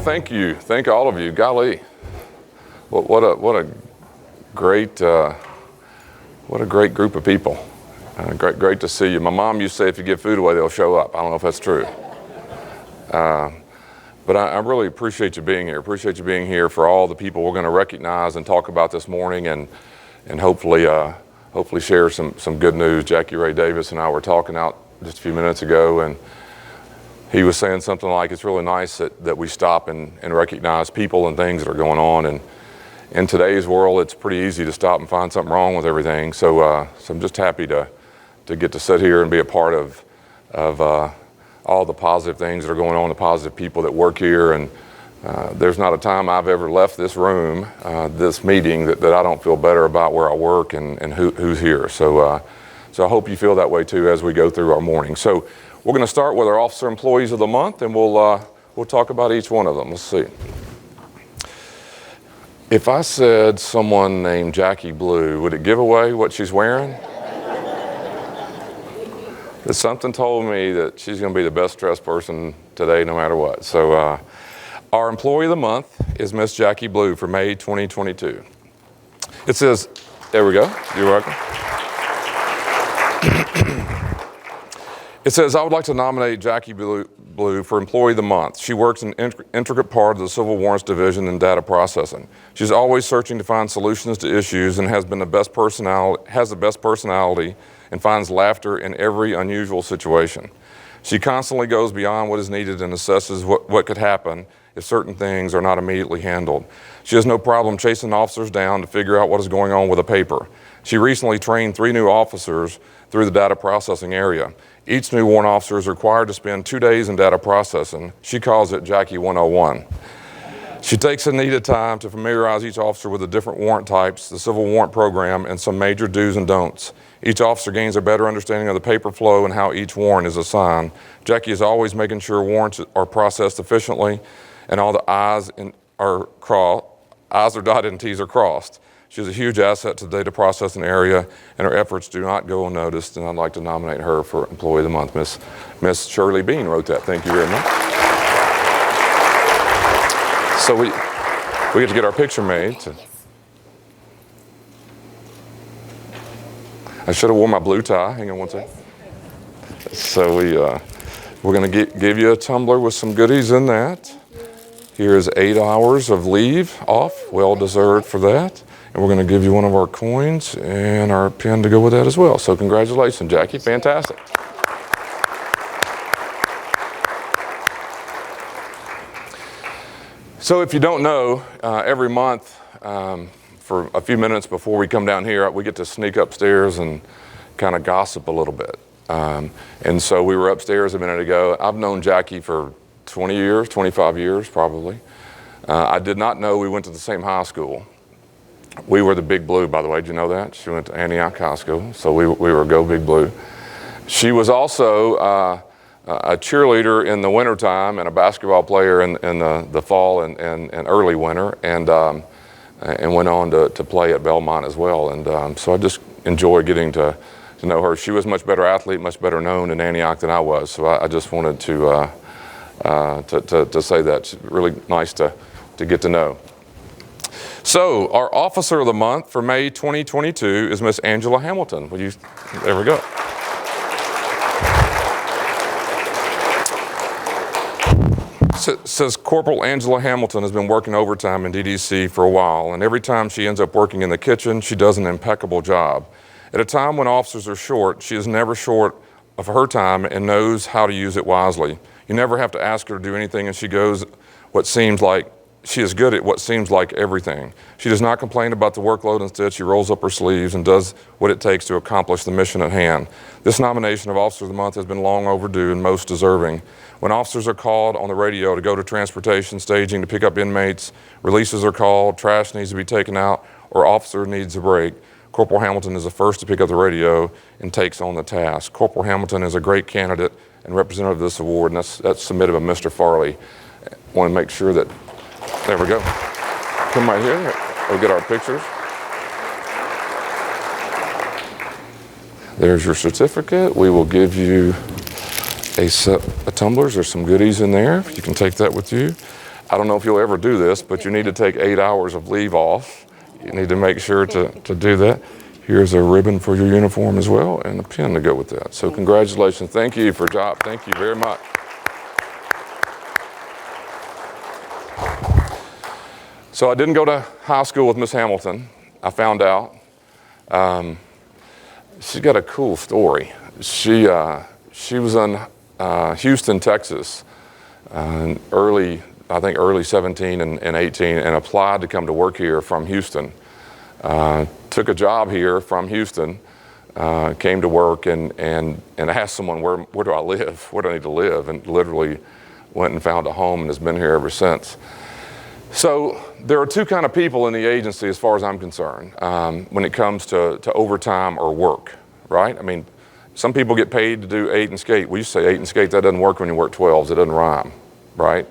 Thank you. Thank all of you. Golly, what a great group of people. Great to see you. My mom used to say if you give food away, they'll show up. I don't know if that's true. But I really appreciate you being here. Appreciate you being here for all the people we're going to recognize and talk about this morning, and hopefully share some good news. Jackie Ray Davis and I were talking out just a few minutes ago, and he was saying something like, it's really nice that we stop and recognize people and things that are going on. And in today's world, it's pretty easy to stop and find something wrong with everything. So I'm just happy to get to sit here and be a part of all the positive things that are going on, the positive people that work here. And there's not a time I've ever left this room, this meeting, that I don't feel better about where I work and who's here. So I hope you feel that way too as we go through our morning. So we're going to start with our Officer Employees of the Month, and we'll talk about each one of them. Let's see. If I said someone named Jackie Blue, would it give away what she's wearing? Something told me that she's going to be the best dressed person today no matter what. So our Employee of the Month is Miss Jackie Blue for May 2022. It says, there we go, you're welcome. It says, I would like to nominate Jackie Blue for Employee of the Month. She works an intricate part of the Civil Warrants Division in data processing. She's always searching to find solutions to issues and has the best personality and finds laughter in every unusual situation. She constantly goes beyond what is needed and assesses what could happen if certain things are not immediately handled. She has no problem chasing officers down to figure out what is going on with a paper. She recently trained 3 new officers through the data processing area. Each new warrant officer is required to spend 2 days in data processing. She calls it Jackie 101. She takes the needed time to familiarize each officer with the different warrant types, the civil warrant program, and some major do's and don'ts. Each officer gains a better understanding of the paper flow and how each warrant is assigned. Jackie is always making sure warrants are processed efficiently and all the I's are dotted and T's are crossed. She's a huge asset to the data processing area, and her efforts do not go unnoticed, and I'd like to nominate her for Employee of the Month. Miss Shirley Bean wrote that. Thank you very much. So we get to get our picture made. I should have worn my blue tie. Hang on one second. So we're going to give you a tumbler with some goodies in that. Here's 8 hours of leave off, well deserved for that. And we're going to give you one of our coins and our pen to go with that as well. So congratulations, Jackie. Fantastic. So if you don't know, every month for a few minutes before we come down here, we get to sneak upstairs and kind of gossip a little bit. And so we were upstairs a minute ago. I've known Jackie for 20 years, 25 years probably. I did not know we went to the same high school. We were the Big Blue, by the way. Did you know that? She went to Antioch High School, so we were Go Big Blue. She was also a cheerleader in the wintertime and a basketball player in the fall and early winter, and went on to play at Belmont as well. And so I just enjoy getting to know her. She was a much better athlete, much better known in Antioch than I was, so I just wanted to say that. It's really nice to get to know. So our Officer of the Month for May 2022 is Miss Angela Hamilton. There we go. Says Corporal Angela Hamilton has been working overtime in DDC for a while, and every time she ends up working in the kitchen, she does an impeccable job. At a time when officers are short, she is never short of her time and knows how to use it wisely. You never have to ask her to do anything, and she is good at what seems like everything. She does not complain about the workload. Instead, she rolls up her sleeves and does what it takes to accomplish the mission at hand. This nomination of Officer of the Month has been long overdue and most deserving. When officers are called on the radio to go to transportation staging to pick up inmates, releases are called, trash needs to be taken out, or officer needs a break, Corporal Hamilton is the first to pick up the radio and takes on the task. Corporal Hamilton is a great candidate and representative of this award, and that's submitted by Mr. Farley. I want to make sure that, there we go. Come right here, we'll get our pictures. There's your certificate. We will give you a set of tumblers. There's some goodies in there. You can take that with you. I don't know if you'll ever do this, but you need to take 8 hours of leave off. You need to make sure to do that. Here's a ribbon for your uniform as well, and a pin to go with that. So congratulations. Thank you for job. Thank you very much. So I didn't go to high school with Miss Hamilton. I found out. She's got a cool story. She was in Houston, Texas, early 17 and 18, and applied to come to work here from Houston. Took a job here from Houston, came to work and asked someone, where do I live? Where do I need to live? And literally went and found a home and has been here ever since. So there are two kind of people in the agency as far as I'm concerned when it comes to overtime or work, right? I mean, some people get paid to do 8 and skate. We used to say 8 and skate, that doesn't work when you work 12s, it doesn't rhyme, right?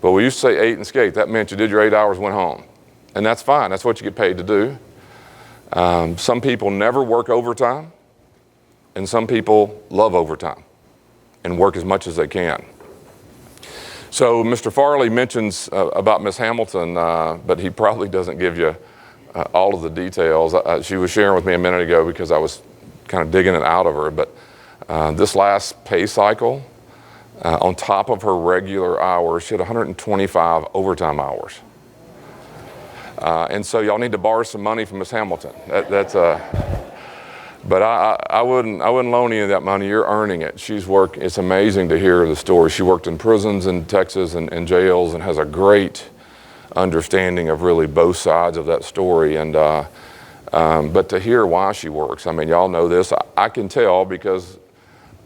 But we used to say 8 and skate, that meant you did your 8 hours, went home. And that's fine, that's what you get paid to do. Some people never work overtime, and some people love overtime and work as much as they can. So Mr. Farley mentions about Miss Hamilton, but he probably doesn't give you all of the details. She was sharing with me a minute ago because I was kind of digging it out of her, but this last pay cycle, on top of her regular hours, she had 125 overtime hours. And so y'all need to borrow some money from Miss Hamilton. But I wouldn't loan any of that money. You're earning it. It's amazing to hear the story. She worked in prisons in Texas and jails and has a great understanding of really both sides of that story. And but to hear why she works, I mean, y'all know this. I can tell because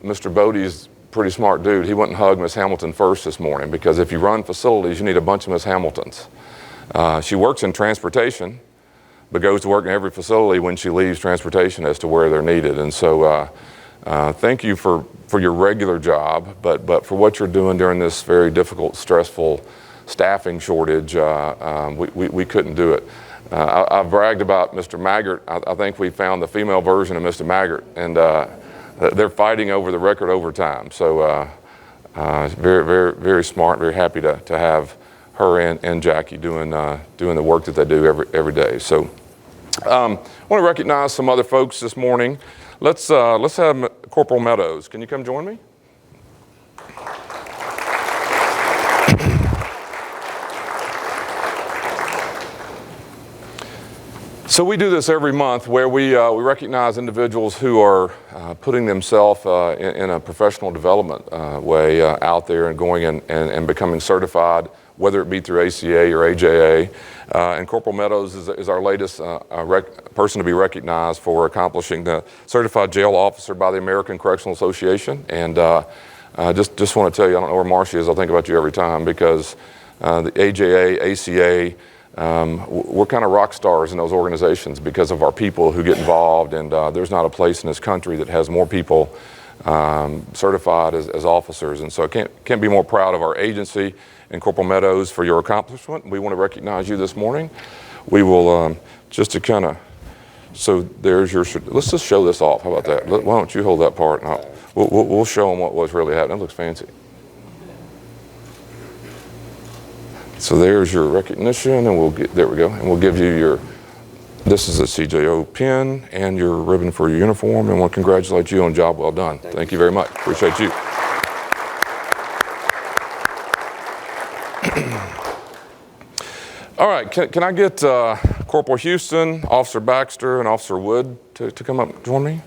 Mr. Bodie's a pretty smart dude. He went and hugged Miss Hamilton first this morning because if you run facilities, you need a bunch of Miss Hamiltons. She works in transportation, but goes to work in every facility when she leaves transportation as to where they're needed. And so thank you for your regular job, but for what you're doing during this very difficult, stressful staffing shortage, we couldn't do it. I've bragged about Mr. Maggart. I think we found the female version of Mr. Maggart, and they're fighting over the record overtime. So very, very, very smart, very happy to have her and Jackie doing the work that they do every day. So I want to recognize some other folks this morning. Let's have Corporal Meadows. Can you come join me? So we do this every month where we recognize individuals who are putting themselves in a professional development way out there and going and becoming certified, whether it be through ACA or AJA. And Corporal Meadows is our latest person to be recognized for accomplishing the Certified Jail Officer by the American Correctional Association. And just want to tell you, I don't know where Marcia is, I'll think about you every time, because the AJA, ACA, we're kind of rock stars in those organizations because of our people who get involved, and there's not a place in this country that has more people certified as officers. And so I can't be more proud of our agency and Corporal Meadows for your accomplishment. We want to recognize you this morning. We will just to kind of, so there's your, let's just show this off. How about that? Why don't you hold that part, and we'll show them what was really happening. It looks fancy. So there's your recognition, and there we go, and we'll give you your, this is a CJO pin and your ribbon for your uniform, and want to congratulate you on a job well done. Thank you very much. Appreciate you. All right, can I get Corporal Houston, Officer Baxter, and Officer Wood to come up and join me?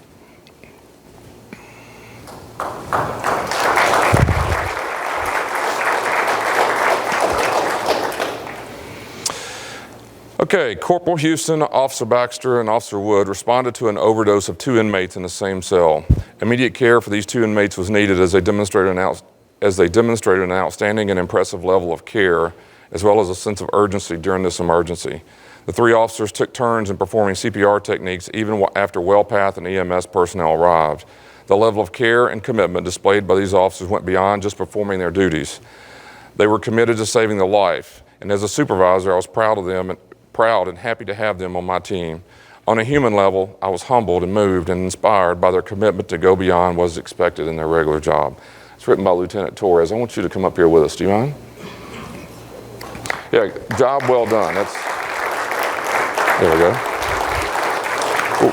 Okay, Corporal Houston, Officer Baxter, and Officer Wood responded to an overdose of 2 inmates in the same cell. Immediate care for these 2 inmates was needed as they demonstrated an outstanding and impressive level of care, as well as a sense of urgency during this emergency. The 3 officers took turns in performing CPR techniques even after WellPath and EMS personnel arrived. The level of care and commitment displayed by these officers went beyond just performing their duties. They were committed to saving the life, and as a supervisor, I was proud and happy to have them on my team. On a human level, I was humbled and moved and inspired by their commitment to go beyond what is expected in their regular job. It's written by Lieutenant Torres. I want you to come up here with us. Do you mind? Yeah, job well done. There we go.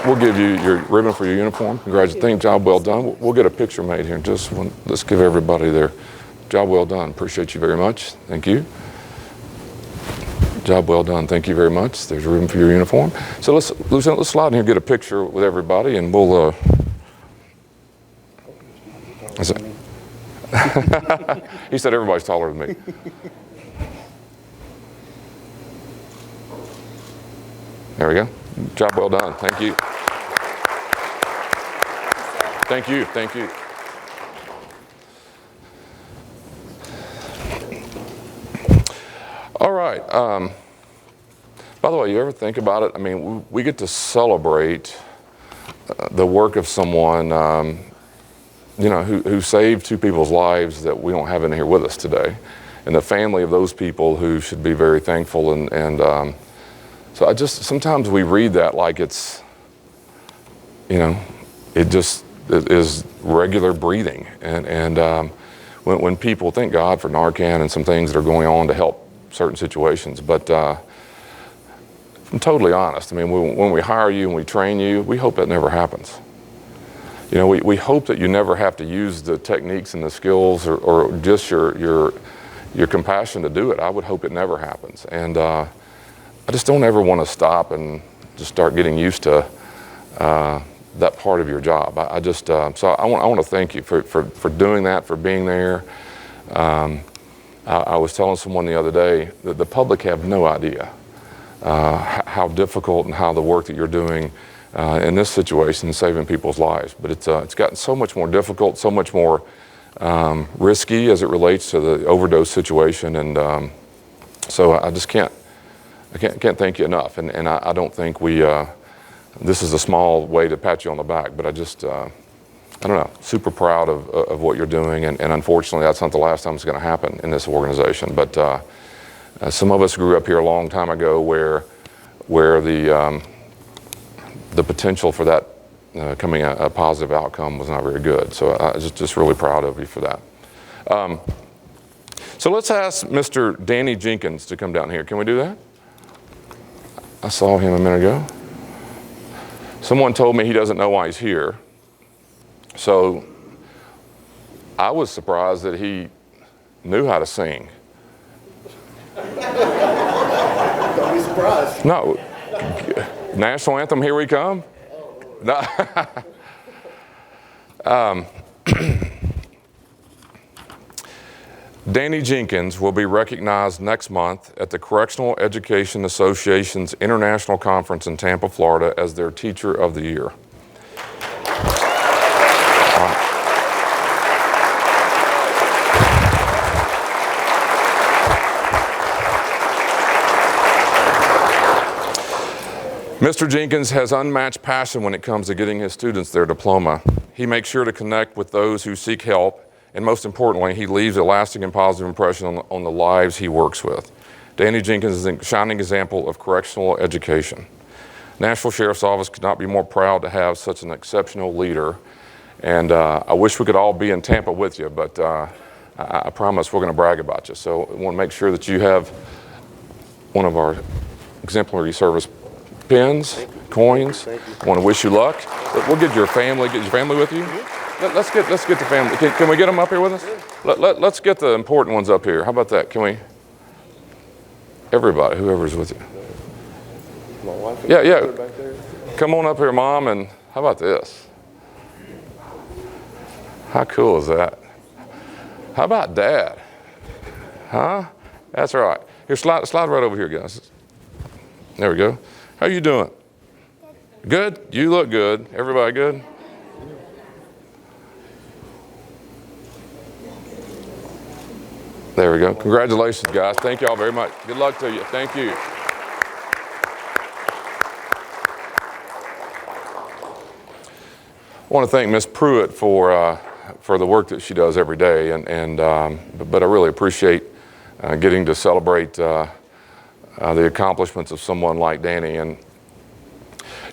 We'll give you your ribbon for your uniform. Congratulations. Job well done. We'll get a picture made here. Let's give everybody their job well done. Appreciate you very much. Thank you. Job well done. Thank you very much. There's a ribbon for your uniform. So Lieutenant, let's slide in here and get a picture with everybody, and we'll. He said everybody's taller than me. There we go. Job well done. Thank you. Thank you. Thank you. All right. By the way, you ever think about it? I mean, we get to celebrate the work of someone, who saved two people's lives that we don't have in here with us today, and the family of those people who should be very thankful. And so sometimes we read that like it's, it is regular breathing. And when people thank God for Narcan and some things that are going on to help certain situations, but I'm totally honest. I mean, when we hire you and we train you, we hope that never happens. We hope that you never have to use the techniques and the skills or just your compassion to do it. I would hope it never happens. And I just don't ever want to stop and just start getting used to that part of your job. So I want to thank you for doing that, for being there. I was telling someone the other day that the public have no idea how difficult and how the work that you're doing in this situation, saving people's lives. But it's gotten so much more difficult, so much more risky as it relates to the overdose situation, and so I just can't thank you enough. And I don't think this is a small way to pat you on the back, but I don't know, super proud of what you're doing, and unfortunately that's not the last time it's going to happen in this organization. But some of us grew up here a long time ago where the potential for that coming a positive outcome was not very good. So I was just really proud of you for that. So let's ask Mr. Danny Jenkins to come down here. Can we do that? I saw him a minute ago. Someone told me he doesn't know why he's here. So I was surprised that he knew how to sing. Don't be surprised. No. National anthem, Here We Come? No. Danny Jenkins will be recognized next month at the Correctional Education Association's International Conference in Tampa, Florida as their Teacher of the Year. Mr. Jenkins has unmatched passion when it comes to getting his students their diploma. He makes sure to connect with those who seek help, and most importantly, he leaves a lasting and positive impression on the lives he works with. Danny Jenkins is a shining example of correctional education. National Sheriff's Office could not be more proud to have such an exceptional leader, and I wish we could all be in Tampa with you, but I promise we're going to brag about you. So I want to make sure that you have one of our exemplary service pins, coins. I want to wish you luck. We'll get your family with you. Let's get the family. Can we get them up here with us? Let's get the important ones up here. How about that? Can we? Everybody, whoever's with you. My wife. Yeah. Come on up here, Mom, and how about this? How cool is that? How about Dad? Huh? That's right. Here, slide right over here, guys. There we go. How you doing? Good? You look good. Everybody good? There we go. Congratulations, guys. Thank you all very much. Good luck to you. Thank you. I want to thank Ms. Pruitt for the work that she does every day, but I really appreciate getting to celebrate the accomplishments of someone like Danny. And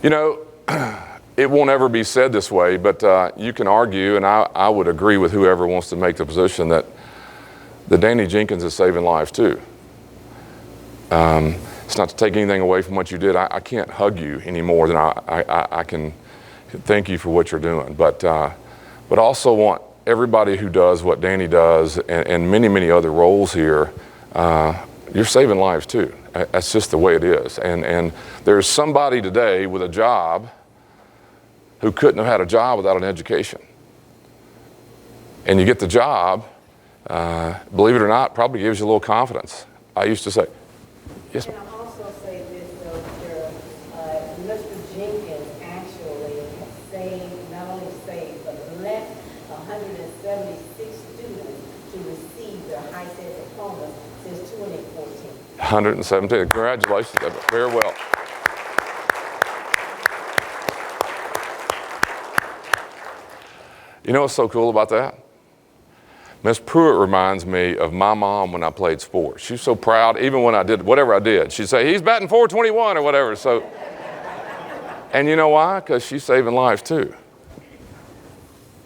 You know, it won't ever be said this way, but you can argue, and I would agree with whoever wants to make the position that Danny Jenkins is saving lives too. It's not to take anything away from what you did. I can't hug you any more than I can thank you for what you're doing. But I also want everybody who does what Danny does and many, many other roles here, you're saving lives too. That's just the way it is. And there's somebody today with a job who couldn't have had a job without an education. And you get the job, believe it or not, probably gives you a little confidence. I used to say, yes, ma'am. And I'll also say this, though, Sheriff, Mr. Jenkins actually not only saved, but left 176 students to receive their high school diplomas since 2014. 117. Congratulations. Very well. You know what's so cool about that? Miss Pruitt reminds me of my mom when I played sports. She's so proud, even when I did whatever I did. She'd say, he's batting 421 or whatever. So, and you know why? Because she's saving lives too.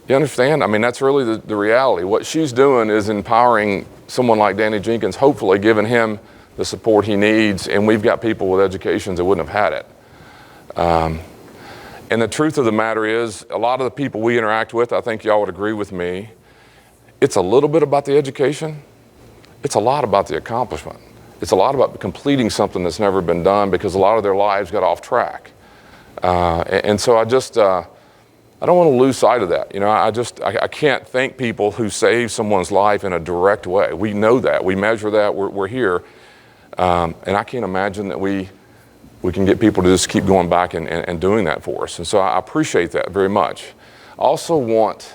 You understand? I mean, that's really the reality. What she's doing is empowering someone like Danny Jenkins, hopefully giving him the support he needs, and we've got people with educations that wouldn't have had it. And the truth of the matter is, a lot of the people we interact with, I think y'all would agree with me, it's a little bit about the education. It's a lot about the accomplishment. It's a lot about completing something that's never been done because a lot of their lives got off track. And so I don't want to lose sight of that. You know, I can't thank people who save someone's life in a direct way. We know that. We measure that. We're here. And I can't imagine that we can get people to just keep going back and doing that for us. And so I appreciate that very much. I also want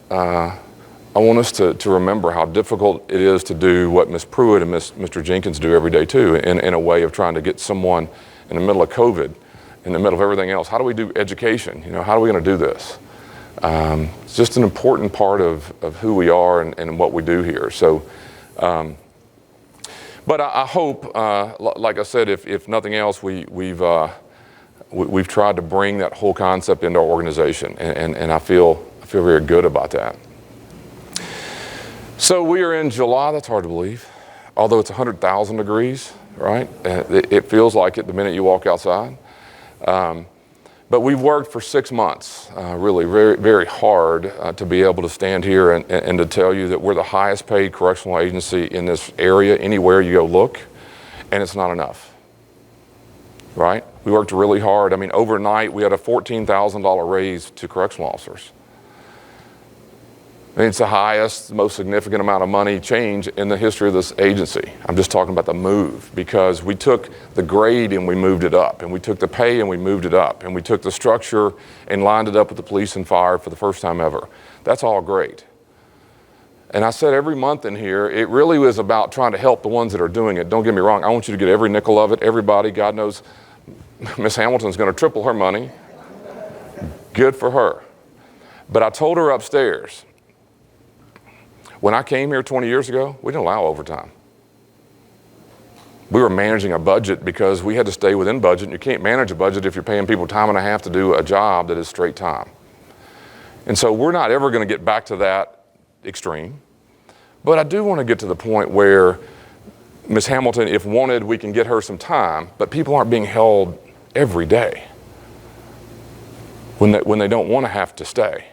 us to remember how difficult it is to do what Ms. Pruitt and Mr. Jenkins do every day too, in a way of trying to get someone in the middle of COVID, in the middle of everything else. How do we do education? You know, how are we going to do this? It's just an important part of who we are and what we do here. So, but I hope, like I said, if nothing else, we've tried to bring that whole concept into our organization, and I feel very good about that. So we are in July. That's hard to believe, although it's 100,000 degrees, right? It feels like it the minute you walk outside. But we've worked for 6 months, really very, very hard to be able to stand here and to tell you that we're the highest paid correctional agency in this area, anywhere you go look, and it's not enough, right? We worked really hard. I mean, overnight, we had a $14,000 raise to correctional officers. I mean, it's the highest, most significant amount of money change in the history of this agency. I'm just talking about the move, because we took the grade and we moved it up, and we took the pay and we moved it up, and we took the structure and lined it up with the police and fire for the first time ever. That's all great. And I said every month in here, it really was about trying to help the ones that are doing it. Don't get me wrong, I want you to get every nickel of it. Everybody, God knows, Miss Hamilton's going to triple her money. Good for her. But I told her upstairs, when I came here 20 years ago, we didn't allow overtime. We were managing a budget because we had to stay within budget. And you can't manage a budget if you're paying people time and a half to do a job that is straight time. And so we're not ever going to get back to that extreme. But I do want to get to the point where Ms. Hamilton, if wanted, we can get her some time, but people aren't being held every day when they don't want to have to stay.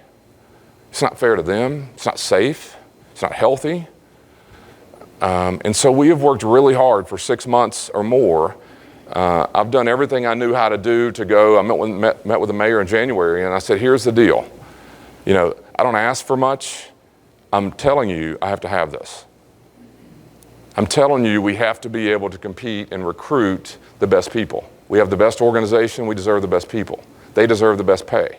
It's not fair to them. It's not safe. It's not healthy. And so we have worked really hard for 6 months or more. I've done everything I knew how to do to go. I met with the mayor in January, and I said, here's the deal. You know, I don't ask for much. I'm telling you, I have to have this. I'm telling you, we have to be able to compete and recruit the best people. We have the best organization. We deserve the best people. They deserve the best pay.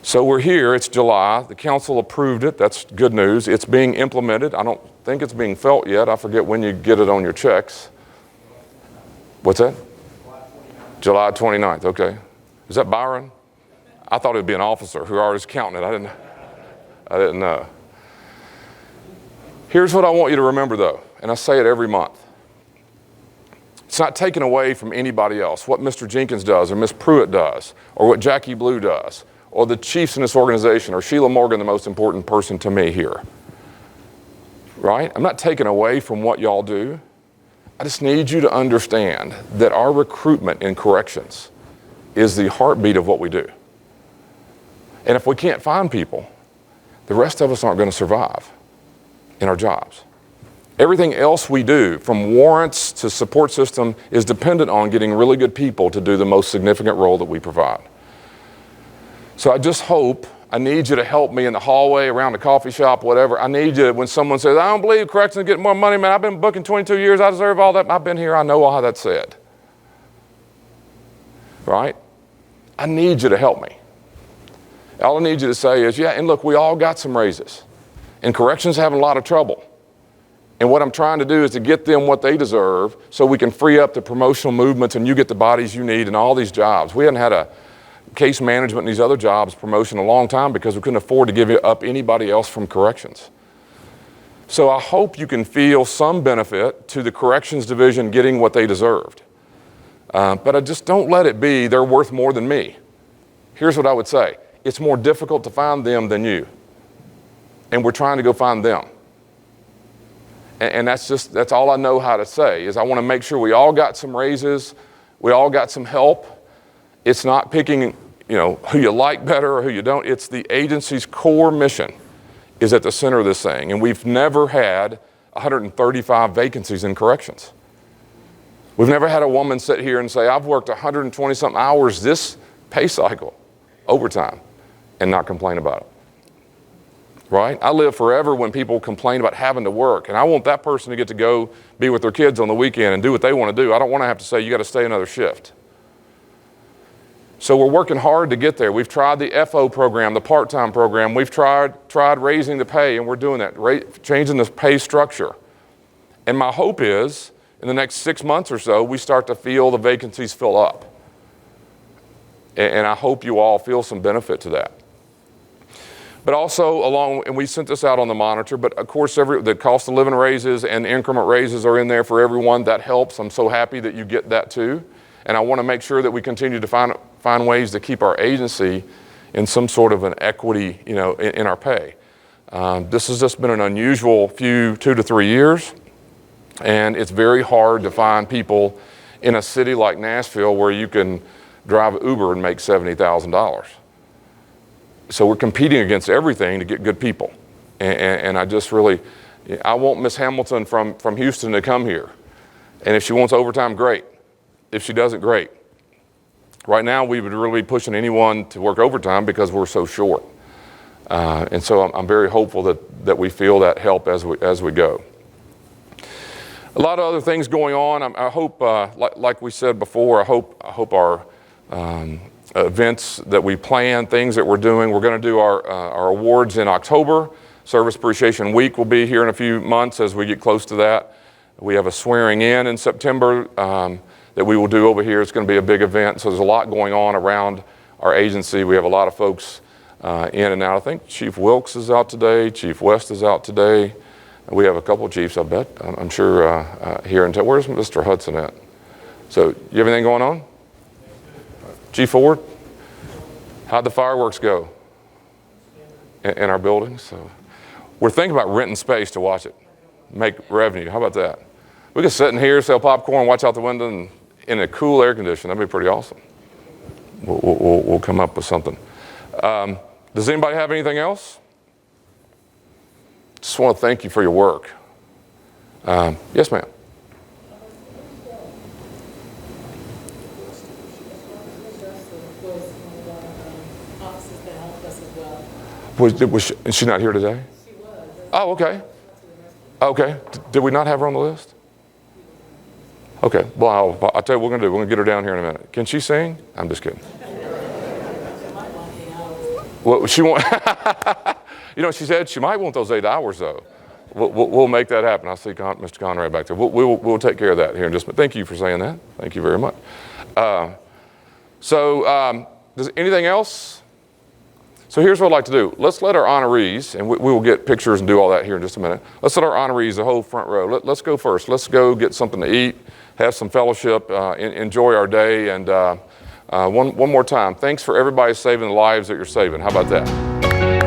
So we're here, it's July, the council approved it, that's good news. It's being implemented. I don't think it's being felt yet. I forget when you get it on your checks. What's that? July 29th, okay. Is that Byron? I thought it'd be an officer who already was counting it. I didn't know. Here's what I want you to remember though, and I say it every month. It's not taken away from anybody else. What Mr. Jenkins does, or Ms. Pruitt does, or what Jackie Blue does, or the chiefs in this organization, or Sheila Morgan, the most important person to me here. Right? I'm not taking away from what y'all do. I just need you to understand that our recruitment in corrections is the heartbeat of what we do. And if we can't find people, the rest of us aren't going to survive in our jobs. Everything else we do, from warrants to support system, is dependent on getting really good people to do the most significant role that we provide. So I need you to help me in the hallway, around the coffee shop, whatever. I need you, when someone says, I don't believe corrections are getting more money, man, I've been booking 22 years, I deserve all that, I've been here, I know how that's said. Right? I need you to help me. All I need you to say is, yeah, and look, we all got some raises. And corrections having a lot of trouble. And what I'm trying to do is to get them what they deserve so we can free up the promotional movements and you get the bodies you need in all these jobs. We hadn't had a case management and these other jobs promotion a long time because we couldn't afford to give up anybody else from corrections. So I hope you can feel some benefit to the corrections division getting what they deserved. But I just don't let it be they're worth more than me. Here's what I would say. It's more difficult to find them than you. And we're trying to go find them. And that's all I know how to say, is I want to make sure we all got some raises, we all got some help. It's not picking, who you like better or who you don't. It's the agency's core mission is at the center of this thing. And we've never had 135 vacancies in corrections. We've never had a woman sit here and say, I've worked 120-something hours this pay cycle, overtime, and not complain about it. Right? I live forever when people complain about having to work, and I want that person to get to go be with their kids on the weekend and do what they want to do. I don't want to have to say, you got to stay another shift. So we're working hard to get there. We've tried the FO program, the part-time program. We've tried raising the pay, and we're doing that, changing the pay structure. And my hope is, in the next 6 months or so, we start to feel the vacancies fill up. And I hope you all feel some benefit to that. But also and we sent this out on the monitor, but of course the cost of living raises and increment raises are in there for everyone. That helps. I'm so happy that you get that too. And I want to make sure that we continue to find ways to keep our agency in some sort of an equity, in our pay. This has just been an unusual 2 to 3 years. And it's very hard to find people in a city like Nashville where you can drive Uber and make $70,000. So we're competing against everything to get good people. And I want Miss Hamilton from Houston to come here. And if she wants overtime, great. If she doesn't, great. Right now, we would really be pushing anyone to work overtime because we're so short. And so I'm very hopeful that we feel that help as we go. A lot of other things going on. I hope, like we said before, I hope our events that we plan, things that we're doing. We're going to do our awards in October. Service Appreciation Week will be here in a few months as we get close to that. We have a swearing in September that we will do over here. It's going to be a big event. So there's a lot going on around our agency. We have a lot of folks in and out. I think Chief Wilkes is out today. Chief West is out today. We have a couple of chiefs, I bet. I'm sure here. Where's Mr. Hudson at? So you have anything going on? Chief Ford, how'd the fireworks go in our buildings? So we're thinking about renting space to watch it, make revenue. How about that? We could sit in here, sell popcorn, watch out the window, and in a cool air condition. That'd be pretty awesome. We'll come up with something. Does anybody have anything else? Just want to thank you for your work. Yes, ma'am. Is she not here today? She was. Oh, okay. Okay. Did we not have her on the list? Okay. Well, I'll tell you what we're going to do. We're going to get her down here in a minute. Can she sing? I'm just kidding. Well, she won't. She said she might want those 8 hours, though. We'll make that happen. I see Mr. Conrad back there. We'll take care of that here in just a minute. Thank you for saying that. Thank you very much. Does anything else? So here's what I'd like to do. Let's let our honorees, and we will get pictures and do all that here in just a minute. Let's let our honorees, the whole front row, let's go first. Let's go get something to eat. have some fellowship, enjoy our day. And one more time, thanks for everybody saving the lives that you're saving. How about that?